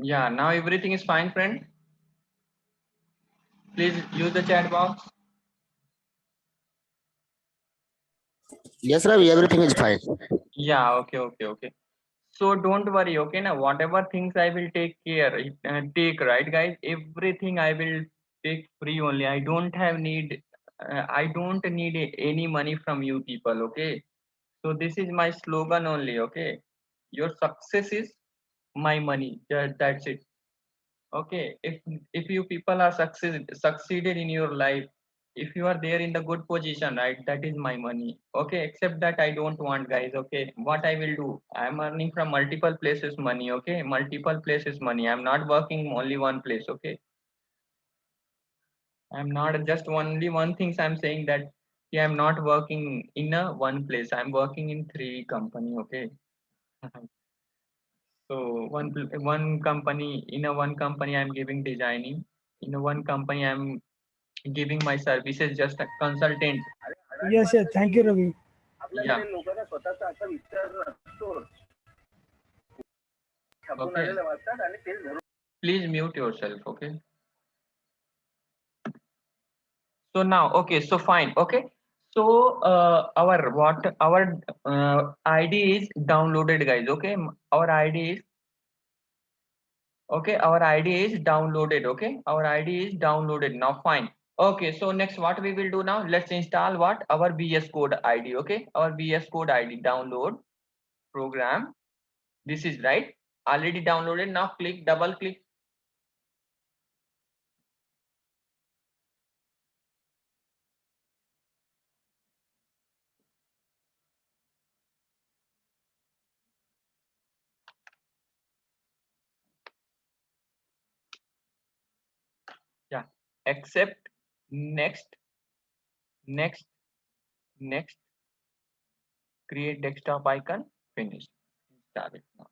Yeah, now everything is fine, friend. Please use the chat box. Yes, Ravi, everything is fine. Yeah, okay. So don't worry, okay? Now, whatever things I will take care, take, right, guys? Everything I will take free only. I don't need any money from you people, okay? So this is my slogan only, okay? Your success is my money. That's it. Okay, if you people are succeeded in your life, if you are there in the good position, right, that is my money. Okay, except that I don't want, guys. Okay, what I will do, I'm earning from multiple places money. Okay, multiple places money. I'm not working only one place. Okay, I'm not just only one things. I'm saying that, yeah, I'm not working in a one place. I'm working in three company. Okay. So one company I'm giving designing. In a one company I'm giving my services, just a consultant. Yes, yes. Thank you, Ravi. Yeah. Okay. Please mute yourself. Okay. So now, okay. So fine. Okay. So our ID is downloaded, guys. Okay. Our ID is okay. Our ID is downloaded. Okay. Our ID is downloaded. Now fine. Okay. So next, what we will do now? Let's install what our VS Code ID. Okay. Our VS Code ID download program. This is right. Already downloaded. Now click, double click. Yeah. Accept, next, next, next, create desktop icon, finish. Install it now.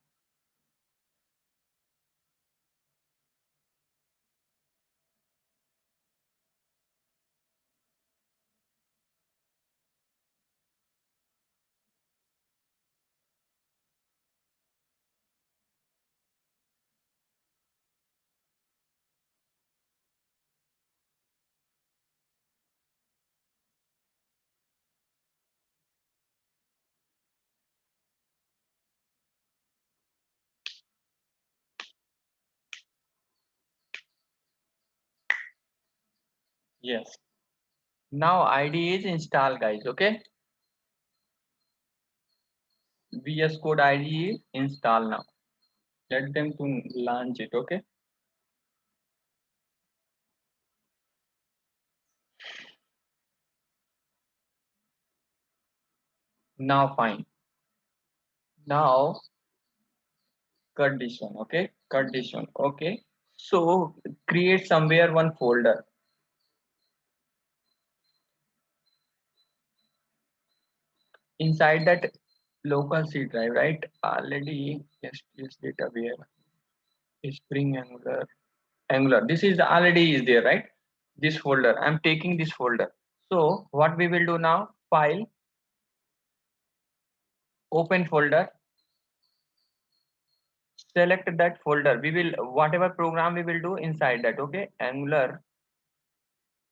Yes. Now ID is installed, guys. Okay. VS Code ID is installed now. Let them to launch it. Okay. Now fine. Now cut this one. Okay. Cut this one. Okay. So create somewhere one folder. Inside that local C drive, right? Already, yes, data where Spring Angular. This is already is there, right? This folder. I'm taking this folder. So what we will do now? File, open folder, select that folder. We will whatever program we will do inside that. Okay, Angular.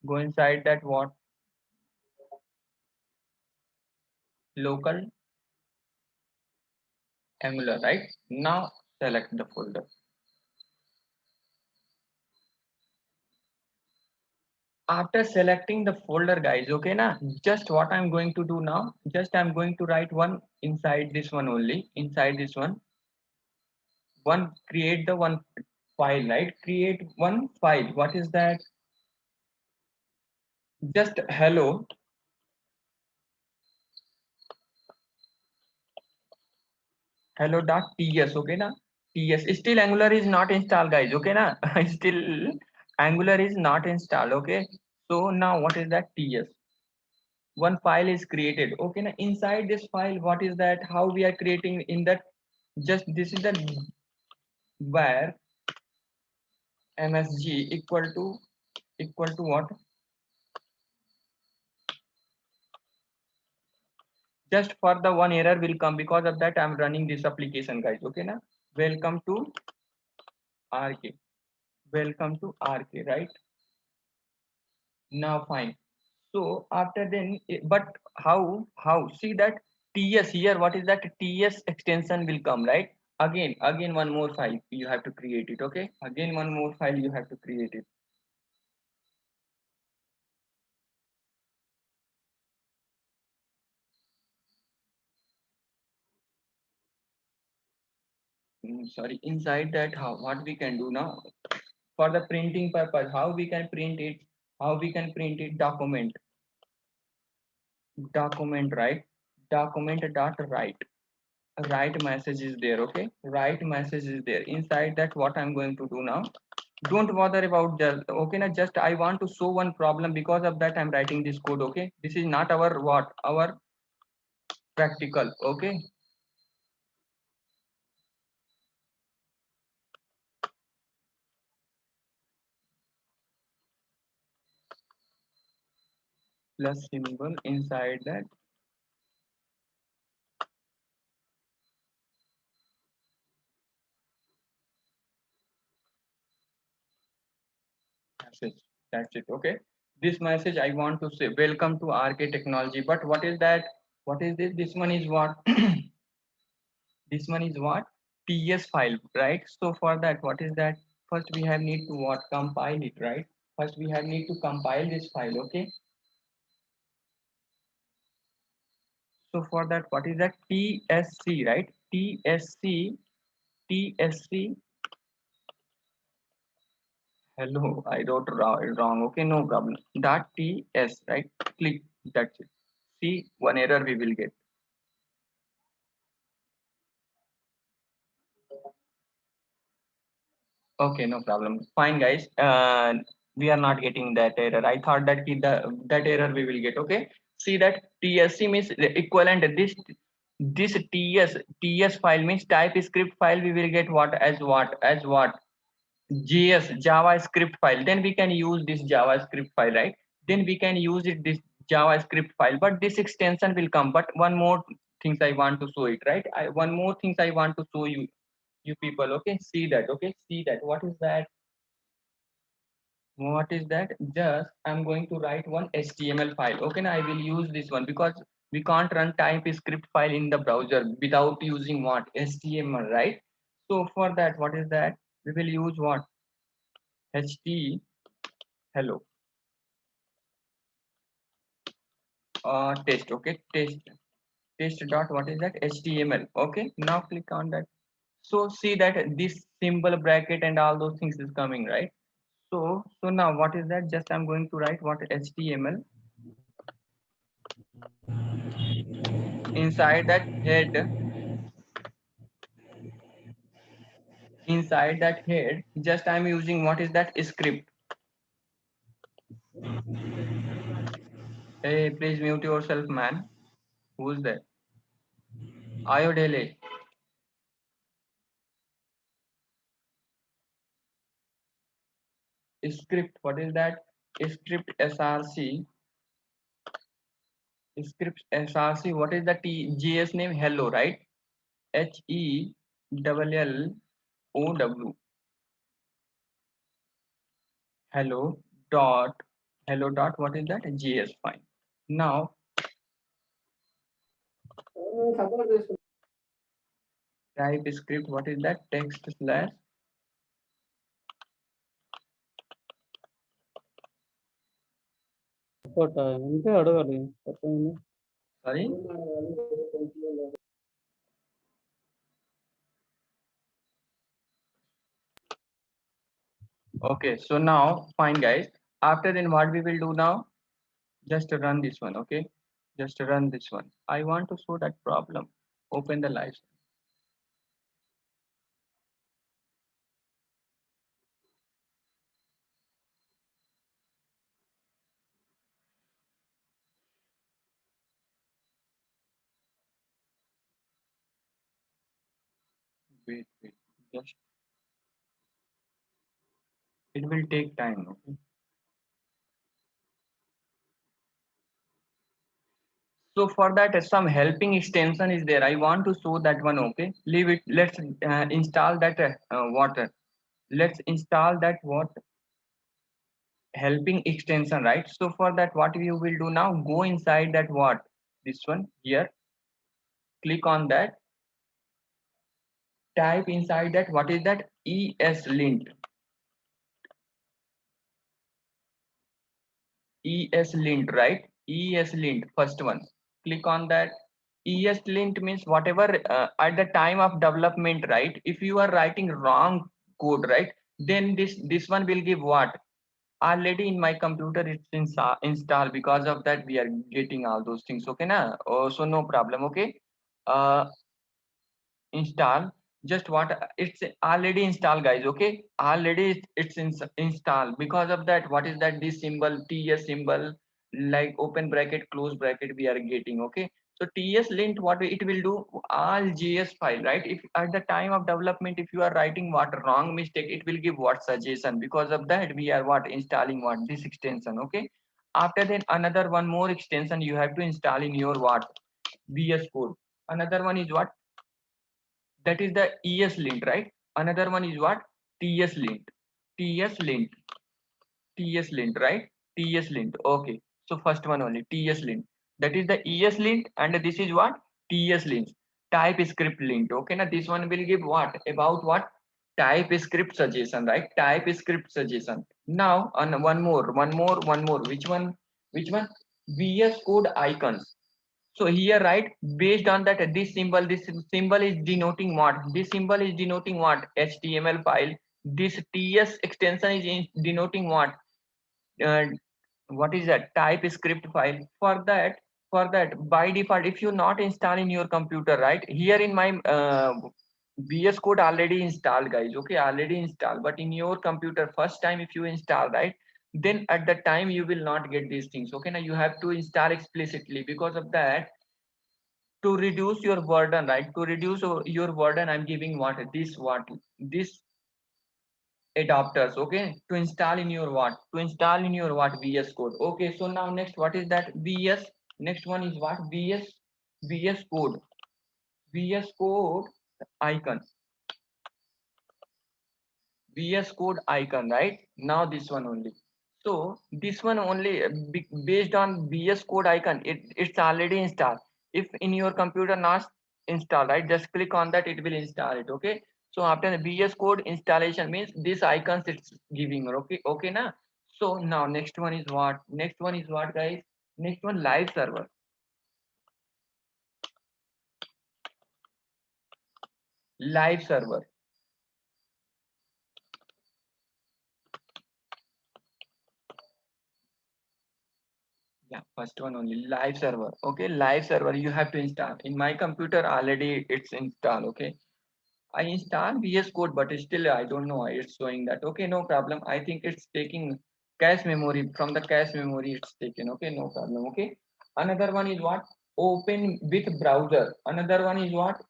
Go inside that what local Angular, right? Now select the folder. After selecting the folder, guys, okay na, just what I'm going to do now, just I'm going to write one inside this one only, inside this one create the one file, right? Create one file. What is that? Just hello.ts, okay na? Ts, still Angular is not installed, guys, okay na? Still Angular is not installed, okay? So now what is that? Ts, one file is created, okay na? Inside this file, what is that? How we are creating in that? Just this is the where msg equal to what? Just for the one error will come, because of that I'm running this application, guys, okay na? Welcome to RK. Welcome to RK, right? Now fine. So after then, but how? See that TS here. What is that? TS extension will come, right? Again one more file you have to create it. Okay. Again one more file you have to create it. Sorry. Inside that, how what we can do now for the printing purpose? How we can print it? How we can print it? Document, right? Document dot write message is there. Okay, write message is there. Inside that, what I'm going to do now, don't bother about just okay now, just I want to show one problem, because of that I'm writing this code. Okay, this is not our what, our practical. Okay, plus symbol inside that. Message, that's it. Okay, this message I want to say welcome to RK Technology, but what is that, what is this, this one is what this one is what, ts file, right? So for that, what is that, first we have need to what, compile it, right? First we have need to compile this file. Okay, so for that, what is that, tsc, right? Tsc. Hello, I wrote wrong. Okay, no problem. Dot ts, right? Click, that's it. See, one error we will get. Okay, no problem. Fine, guys. We are not getting that error. I thought that that error we will get. Okay. See that TSC means the equivalent. This TS file means TypeScript file. We will get what, as what JS JavaScript file. Then we can use this JavaScript file, right? Then we can use it, this JavaScript file. But this extension will come. But one more things I want to show it, right? One more things I want to show you people. Okay, see that. Okay, see that, what is that, what is that, just I'm going to write one HTML file. Okay, now I will use this one, because we can't run TypeScript file in the browser without using what, HTML, right? So for that, what is that, we will use what, ht hello test. Okay, test dot, what is that, HTML. Okay, now click on that. So see that this symbol bracket and all those things is coming, right? So now what is that, just I'm going to write what, HTML. Inside that head, inside that head, just I'm using what is that, script. Hey, please mute yourself, man. Who's that? Ayodele. Script, what is that, script src. Script src, what is the JS name, hello, right? HELLOW. Hello dot, hello dot, what is that, JS. Fine. Now type script, what is that, text slash, ఇంతే అడగాలి తప్పేంది. sorry. Okay, so now fine, guys. After then, what we will do now, just run this one. Okay, just run this one. I want to show that problem. Open the live. Wait, just, it will take time. Okay, so for that, some helping extension is there. I want to show that one. Okay, leave it. Let's install that water. let's install that what helping extension, right? So for that, what you will do now, go inside that what, this one here, click on that, type inside that what is that, ESLint. ESLint, right? ESLint, first one, click on that. ESLint means whatever at the time of development, right? If you are writing wrong code, right, then this one will give what, already in my computer it's installed, because of that we are getting all those things, okay na? Oh, so no problem, okay. uh Install, just what, it's already installed guys, okay, already installed. Because of that, what is that, this symbol, TS symbol, like open bracket close bracket we are getting, okay. So TS lint, what it will do, all JS file, right? If at the time of development, if you are writing what wrong mistake, it will give what suggestion. Because of that, we are what, installing what, this extension, okay. After that, another one more extension you have to install in your what, VS code. Another one is what, that is the ESLint, right? Another one is what, TSLint. TSLint. TSLint, right? TSLint. Okay. So first one only, TSLint. That is the ESLint, and this is what, TSLint. TypeScript lint. Okay. Now this one will give what, about what, TypeScript suggestion, right? TypeScript suggestion. Now on one more. Which one? Which one? VS Code icons. So here, right, based on that, this symbol is denoting what? This symbol is denoting what? HTML file. This TS extension is denoting what? Uh, what is that? TypeScript file. For that, by default, if you not install in your computer, right? Here in my VS Code already installed, guys. Okay, already installed. But in your computer, first time if you install, right? Then at the time you will not get these things. Okay, now you have to install explicitly. Because of that, to reduce your burden, right, to reduce your burden, I'm giving what, this adapters, okay, to install in your what, to install in your what, VS code. Okay, so now next, what is that, VS, next one is what, VS code, VS code icon, VS code icon, right? Now this one only. So this one only, based on VS code icon, it's already installed. If in your computer not installed, right, just click on that, it will install it. Okay. So after the VS code installation means this icons it's giving. Okay. Okay na. So now next one is what? Next one is what, guys? Next one, live server. Live server. Yeah, first one only, live server. Okay, live server you have to install. In my computer already it's installed. Okay, I installed VS Code, but still I don't know why it's showing that. Okay, no problem. I think it's taking cache memory, from the cache memory it's taken. Okay, no problem. Okay, another one is what, open with browser. Another one is what,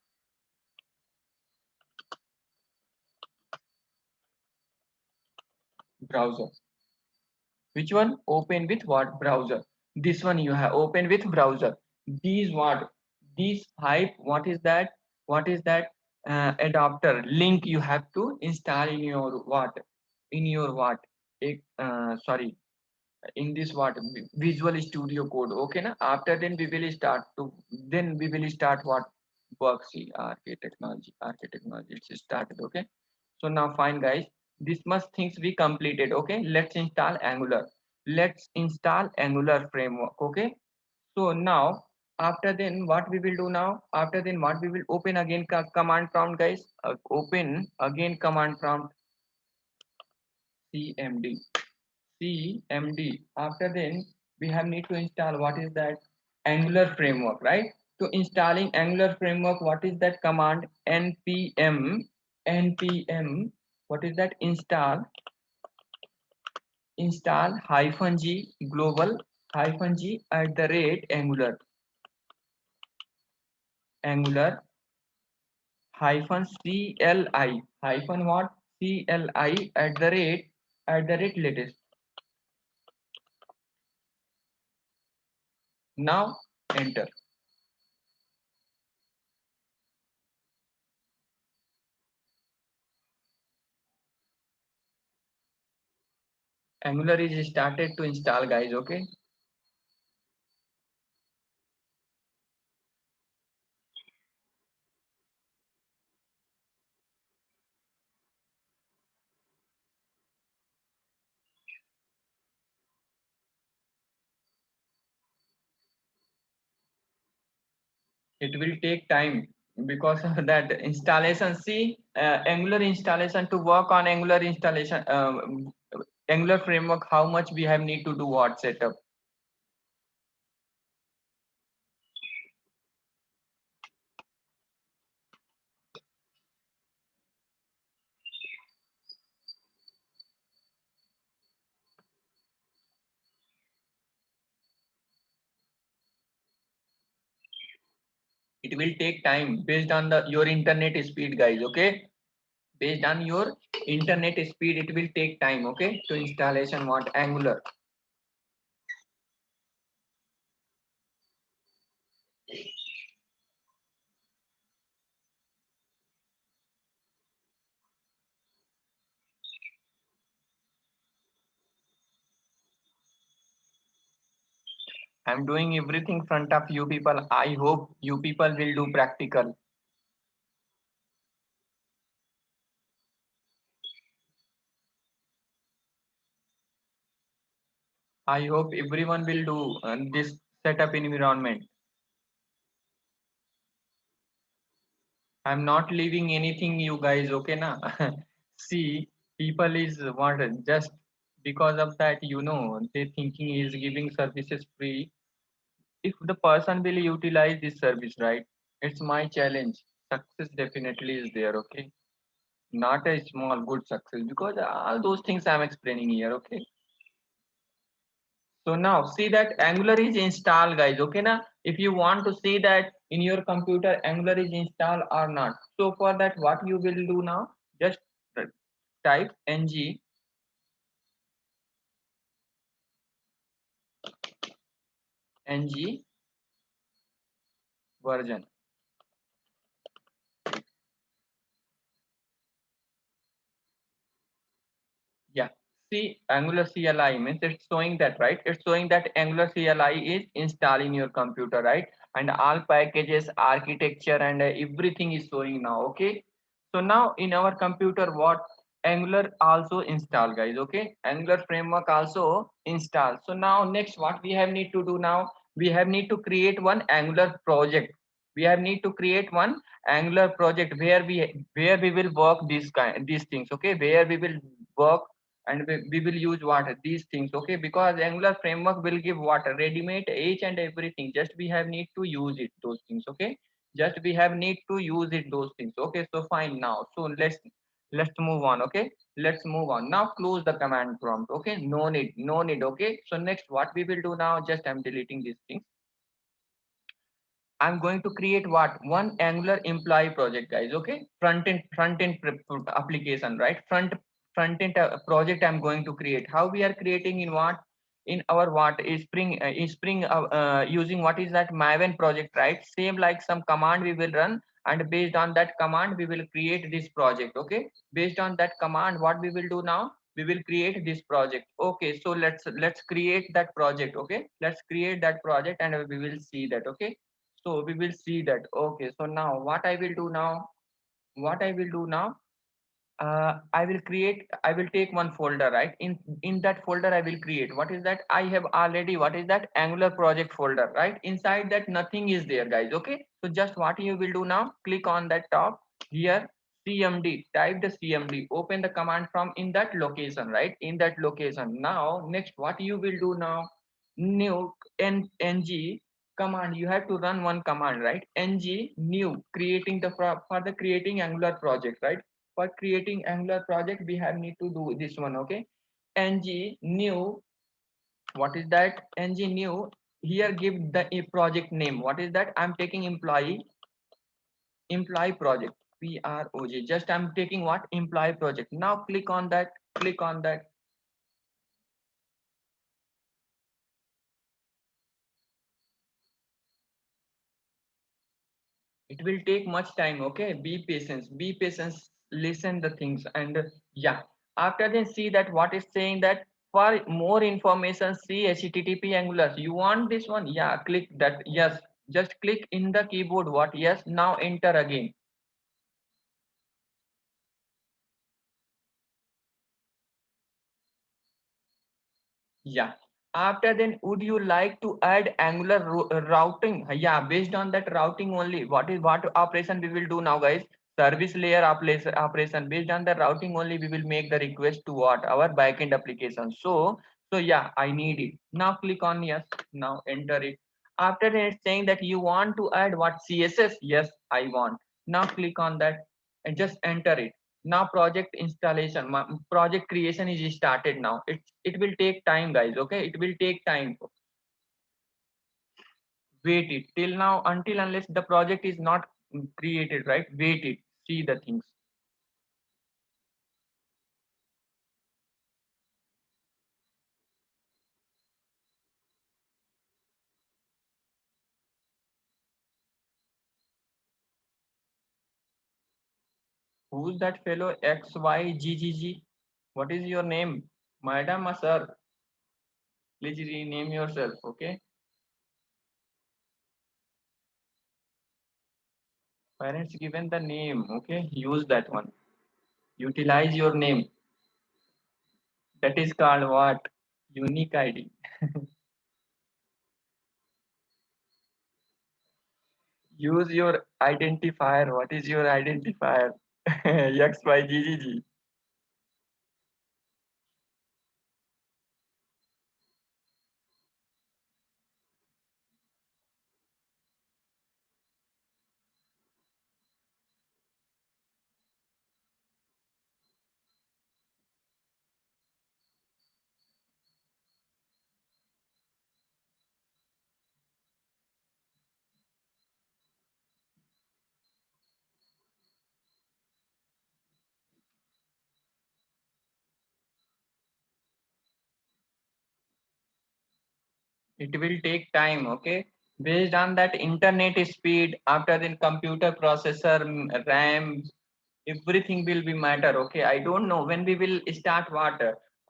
browser. Which one? Open with what, browser. This one you have open with browser. These what, these hype, what is that, what is that, adapter link you have to install in your what, in your what, sorry, in this what, Visual Studio Code. Okay na, after then we will start to, then we will start what, work. See, architechnology it's started. Okay, so now fine guys, this much things we completed. Okay, let's install Angular. Let's install Angular framework. Okay, so now after then what we will do now, after then what we will open again command prompt, guys. Open again command prompt, cmd, cmd. After then we have need to install what is that, Angular framework, right? To installing Angular framework, what is that command, npm, npm, what is that, install hyphen g global hyphen g at the rate angular hyphen cli hyphen what, cli at the rate latest. Now enter. Angular is started to install, guys. Okay. It will take time because of that installation. See, Angular installation, to work on Angular installation, Angular framework, how much we have need to do what setup. It will take time based on the your internet speed, guys. Okay, based on your internet speed, it will take time. Okay, to installation what Angular. I'm doing everything front of you people. I hope you people will do practical. I hope everyone will do this setup environment. I'm not leaving anything you guys, okay na? See, people is what just because of that, they thinking is giving services free. If the person will utilize this service, right? It's my challenge. Success definitely is there, okay? Not a small good success because all those things I'm explaining here, okay? So now see that Angular is installed, guys. Okay, now if you want to see that in your computer Angular is installed or not. So for that, what you will do now? Just type ng version. Yeah. See, Angular CLI means it's showing that, right? It's showing that Angular CLI is installed in your computer, right? And all packages, architecture, and everything is showing now. Okay. So now in our computer, what Angular also install, guys. Okay. Angular framework also install. So now next, what we have need to do now? We have need to create one Angular project. We have need to create one Angular project where we will work these things. Okay. Where we will work and we will use what these things, okay, because Angular framework will give what ready-made each and everything, just we have need to use it those things, okay, just we have need to use it those things, okay. So fine, now so let's move on, okay, let's move on now. Close the command prompt, okay, no need, okay. So next what we will do now, just I'm deleting these things. I'm going to create what one Angular employee project, guys. Okay, front end application, right? Front end project I'm going to create. How we are creating in what in our what is Spring using what is that Maven project, right? Same like some command we will run, and based on that command we will create this project. Okay, based on that command, what we will do now? We will create this project. Okay, so let's create that project. Okay, let's create that project and we will see that. Okay, so we will see that. Okay, so now what I will do now, what I will do now, I will take one folder, right? In that folder I will create, what is that? I have already, what is that? Angular project folder, right? Inside that nothing is there, guys. Okay, so just what you will do now, click on that top here, cmd, type the cmd, open the command from in that location, right? In that location. Now next what you will do now, new ng command, you have to run one command, right? Ng new, creating the for the creating Angular project, right? For creating Angular project we have need to do this one, okay. Ng new, what is that? Ng new, here give the project name, what is that? I'm taking employee project, proj, just I'm taking what employee project. Now click on that, click on that. It will take much time, okay. Be patient, listen the things, and yeah, after then see that what is saying that for more information, see HTTP Angular. You want this one? Yeah, click that. Yes, just click in the keyboard what? Yes, now enter again. Yeah. After then, would you like to add Angular routing? Yeah, based on that routing only. What operation we will do now, guys? Service layer operation. Based on the routing only, we will make the request to what? Our backend application. So yeah, I need it. Now click on yes. Now enter it. After that, it's saying that you want to add what? CSS? Yes, I want. Now click on that and just enter it. Now project installation, project creation is started now. It will take time, guys. Okay, it will take time. Wait it till now, until unless the project is not created, right? Wait it, see the things. Who's that fellow? XYGGG? What is your name? Madam or sir? Please rename yourself. Okay, parents given the name. Okay, use that one. Utilize your name. That is called what? Unique ID. Use your identifier. What is your identifier? XYGGG. It will take time, okay? Based on that internet speed, after then computer processor, RAM, everything will be matter, okay? I don't know when we will start what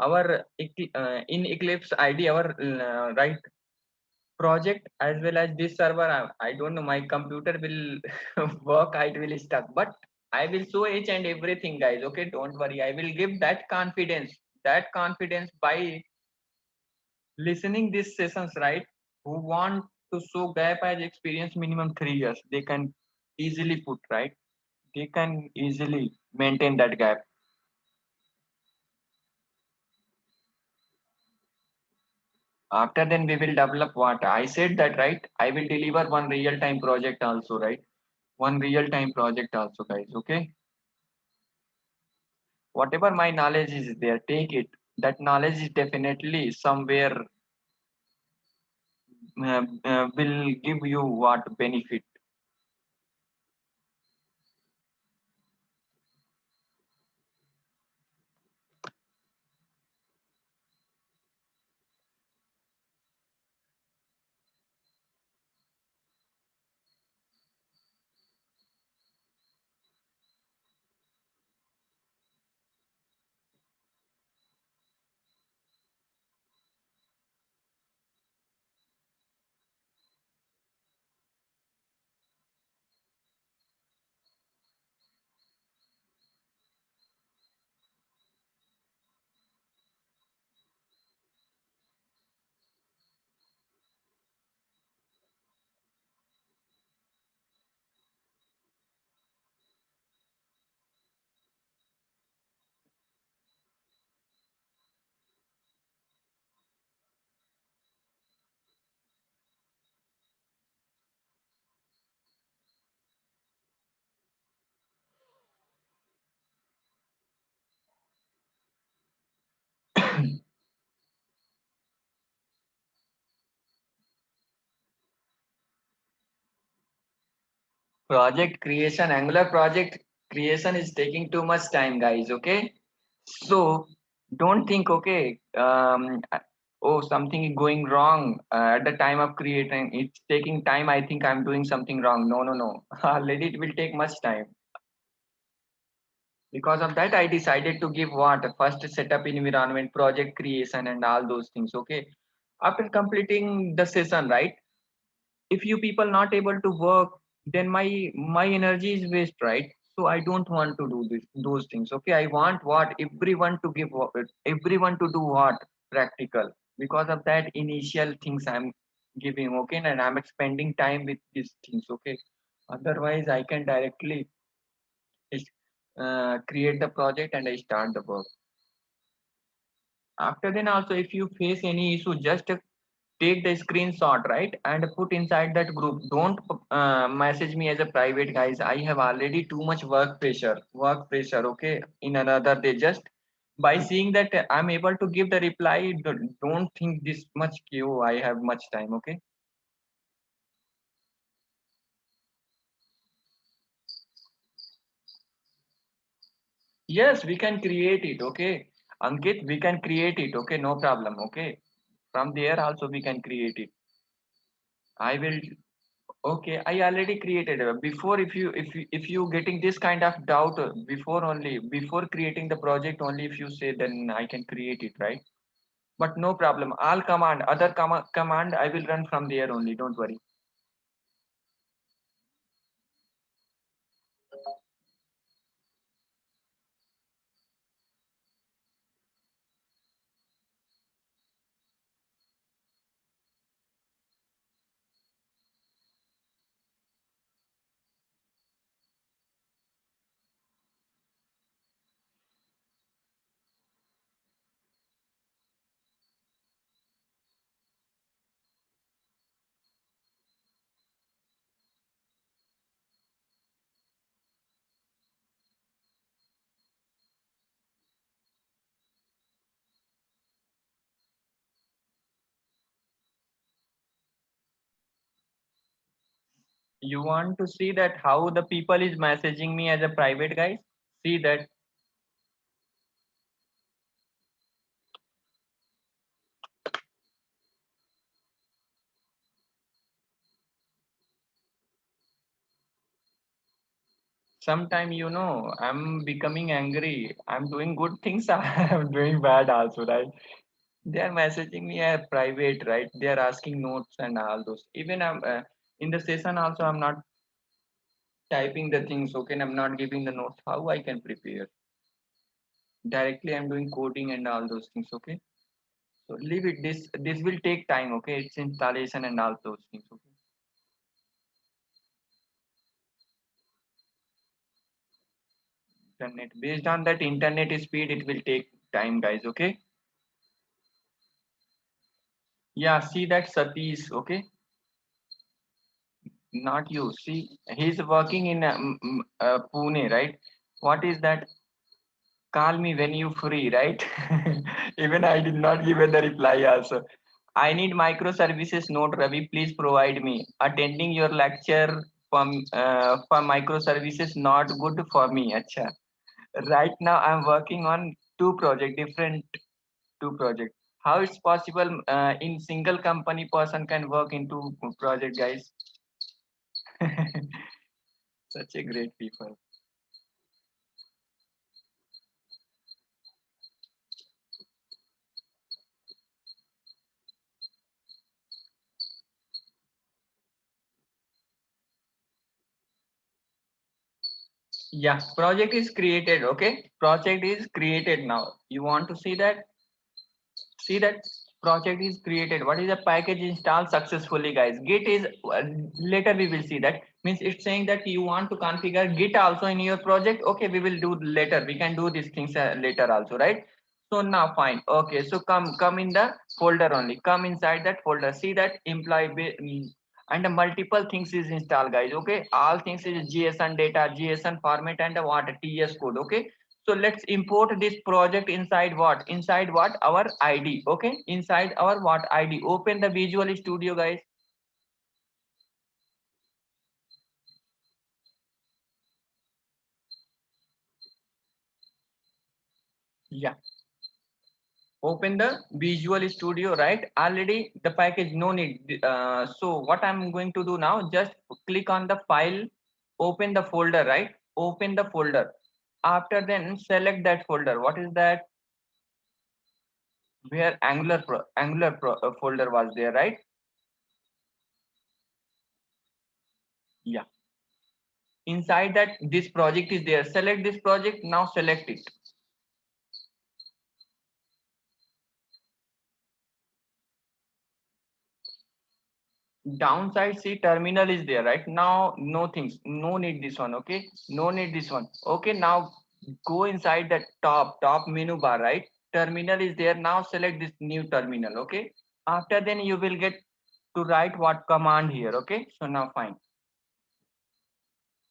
our in Eclipse ID, our right project as well as this server. I don't know, my computer will work, it will stuck, but I will show each and everything, guys. Okay, don't worry. I will give that confidence by listening these sessions, right? Who want to show gap as experience minimum 3 years, they can easily put, right? They can easily maintain that gap. After then we will develop what? I said that, right? I will deliver one real-time project also, right? One real-time project also, guys. Okay. Whatever my knowledge is there, take it. That knowledge is definitely somewhere will give you what benefit. Project creation, Angular project creation is taking too much time, guys. Okay, so don't think, okay, oh, something is going wrong at the time of creating. It's taking time. I think I'm doing something wrong. No, no, no. Already it will take much time. Because of that, I decided to give what first setup environment, project creation, and all those things. Okay. After completing the session, right? If you people not able to work, then my energy is waste, right? So I don't want to do those things. Okay. I want what everyone to give everyone to do what practical. Because of that initial things I'm giving. Okay. And I'm spending time with these things. Okay. Otherwise, I can directly create the project and I start the work. After then also, if you face any issue, just take the screenshot, right, and put inside that group. Don't message me as a private, guys. I have already too much work pressure. Okay, in another day, just by seeing that I'm able to give the reply, don't think this much queue I have much time. Okay. Yes, we can create it. Okay, Ankit, we can create it. Okay, no problem. Okay, from there also we can create it. I will. Okay, I already created before. If you getting this kind of doubt before creating the project only, if you say, then I can create it, right? But no problem. All other command I will run from there only. Don't worry. You want to see that how the people is messaging me as a private, guys? See that. Sometime, I'm becoming angry. I'm doing good things. I'm doing bad also, right? They are messaging me a private, right? They are asking notes and all those. Even I'm in the session also, I'm not typing the things. Okay, and I'm not giving the notes. How I can prepare? Directly, I'm doing coding and all those things. Okay, so leave it. This will take time. Okay, it's installation and all those things. Okay, internet based on that internet speed, it will take time, guys. Okay, yeah. See that Satish. Okay, not you. See, he's working in Pune, right? What is that? Call me when you free, right? Even I did not give it the reply also. I need microservices note, Ravi. Please provide me. Attending your lecture for microservices not good for me. Acha. Right now I'm working on different two projects. How it's possible in single company person can work into project, guys? Such a great people. Yeah, project is created. Okay, project is created now. You want to see that? See that project is created. What is the package installed successfully, guys? Git is later we will see that. Means it's saying that you want to configure Git also in your project. Okay, we will do later. We can do these things later also, right? So now fine. Okay, so come in the folder only. Come inside that folder. See that and the multiple things is installed, guys. Okay, all things is JSON data, JSON format, and what TS code. Okay, so let's import this project inside what? Inside what? Our ID. Okay, inside our what? ID. Open the Visual Studio, guys. Yeah, open the Visual Studio, right? Already the package, no need. So what I'm going to do now, just click on the file, open the folder, right? Open the folder. After then select that folder. What is that? Where folder was there, right? Yeah. Inside that this project is there. Select this project. Now select it. Downside, see terminal is there, right? Now no things, no need this one, okay? No need this one. Okay, now go inside the top menu bar, right? Terminal is there. Now select this new terminal, okay? After then you will get to write what command here, okay? So now fine.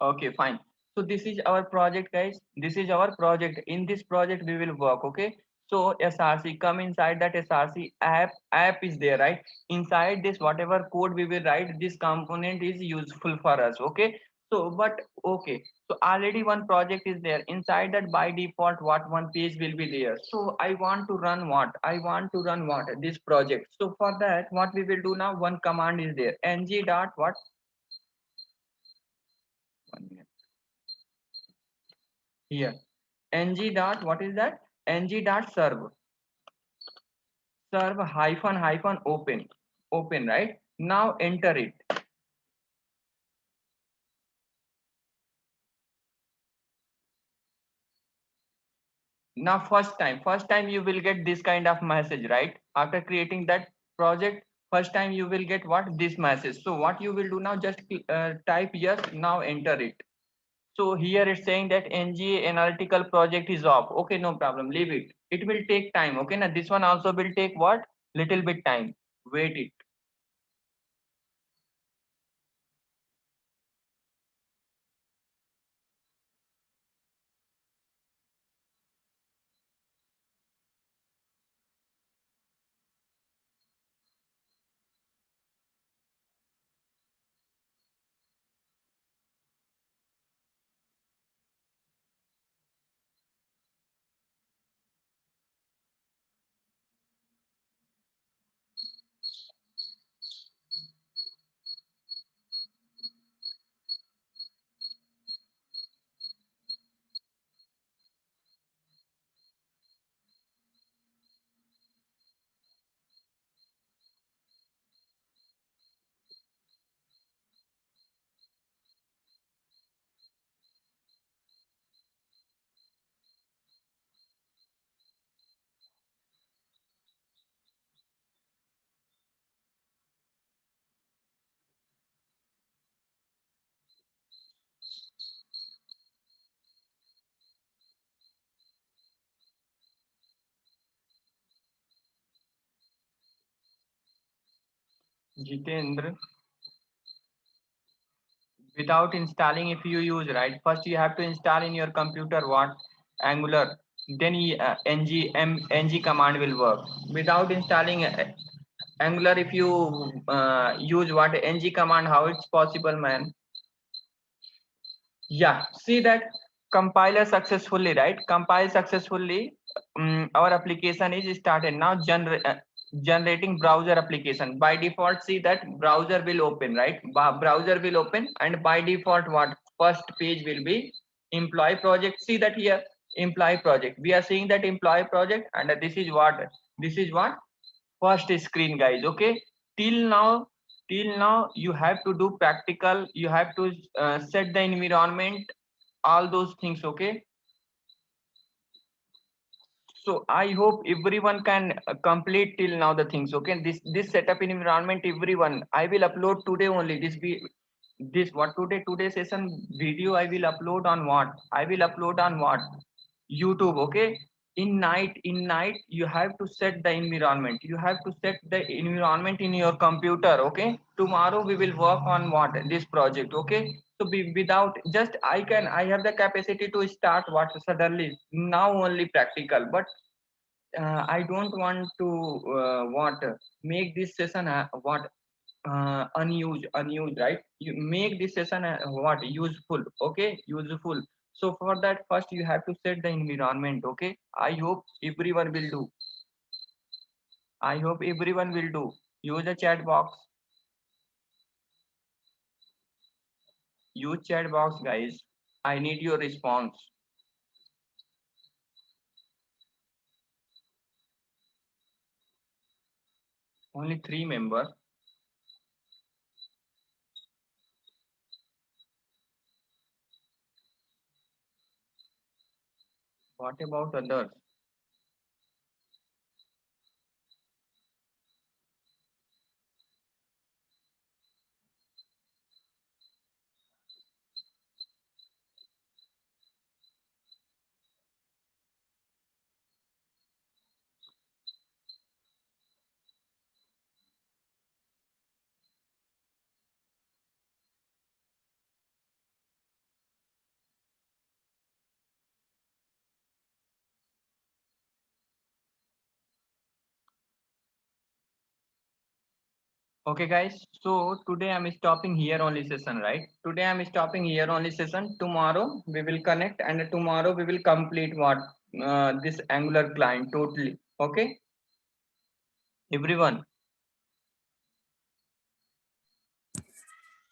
Okay, fine. So this is our project, guys. This is our project. In this project we will work, okay? So src, come inside that src app is there, right? Inside this whatever code we will write, this component is useful for us, okay? So but okay, so already one project is there. Inside that by default what one page will be there. So I want to run what? I want to run what? This project. So for that what we will do now, one command is there, ng dot what? 1 minute. Here ng dot, what is that? Ng dot serve hyphen open, right? Now enter it. Now first time you will get this kind of message, right? After creating that project, first time you will get what? This message. So what you will do now, just type yes, now enter it. So here it's saying that nga analytical project is off. Okay, no problem, leave it. It will take time. Okay, now this one also will take what? Little bit time. Wait it. Jitendra, without installing, if you use, right, first you have to install in your computer what? Angular. Then ng command will work. Without installing Angular, if you use what? Ng command, how it's possible, man? Yeah, see that compiler successfully, right? Compile successfully. Our application is started now. Generating browser application. By default, see that browser will open, right? Browser will open, and by default what? First page will be employee project. See that here, employee project. We are seeing that employee project, and this is what? This is what? First screen, guys. Okay, till now, you have to do practical. You have to set the environment, all those things, okay? So I hope everyone can complete till now the things, okay? This setup in environment, everyone, I will upload today only. This what? Today session video I will upload on what? I will upload on what? YouTube, okay? In night you have to set the environment. You have to set the environment in your computer, okay? Tomorrow we will work on what? This project, okay? So without, just I have the capacity to start what? Suddenly now only practical, but I don't want to what? Make this session what? Unused, right? You make this session what? Useful, okay? Useful. So for that, first you have to set the environment, okay? I hope everyone will do. I hope everyone will do. Use the chat box. Use chat box, guys. I need your response. Only 3 members. What about others? Okay, guys. So today I'm stopping here only session, right? Today I'm stopping here only session. Tomorrow we will connect, and tomorrow we will complete what this Angular client totally. Okay, everyone.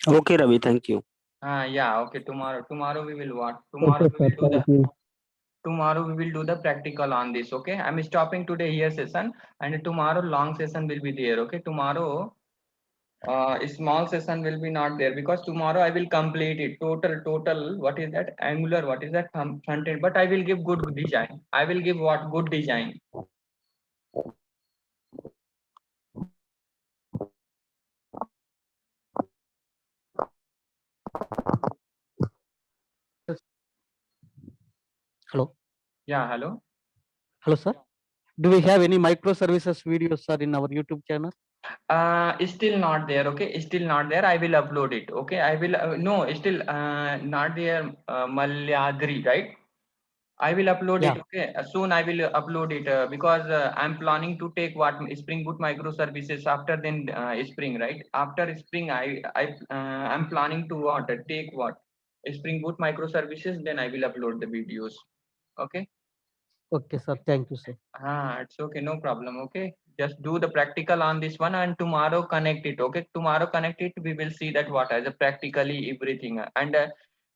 Okay, Ravi, thank you. Yeah. Okay. Tomorrow we will what? Okay, sir. Thank you. Tomorrow we will do the practical on this. Okay, I'm stopping today here session, and tomorrow long session will be there. Okay, tomorrow a small session will be not there, because tomorrow I will complete it total what is that Angular, what is that front end, but I will give good design. I will give what? Good design. Hello. Yeah, hello. Hello, sir. Do we have any microservices videos, sir, in our YouTube channel? Still not there. Okay, still not there. I will upload it. Okay, I will no, still not there. Malyadri, right? I will upload Yeah. it. Okay, soon I will upload it, because I'm planning to take what Spring Boot microservices after then Spring, right? After Spring, I'm planning to what take what Spring Boot microservices. Then I will upload the videos. Okay. Okay, sir. Thank you, sir. It's okay, no problem. Okay, just do the practical on this one, and tomorrow connect it. Okay, tomorrow connect it. We will see that what as a practically everything, and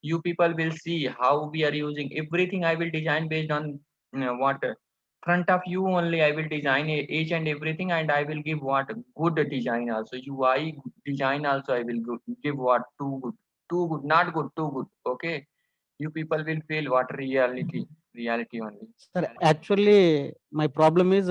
you people will see how we are using everything. I will design based on what front of you only. I will design each and everything, and I will give what good design also. UI design also I will give what too good, not good, too good. Okay, you people will feel what reality only. Sir, actually, my problem is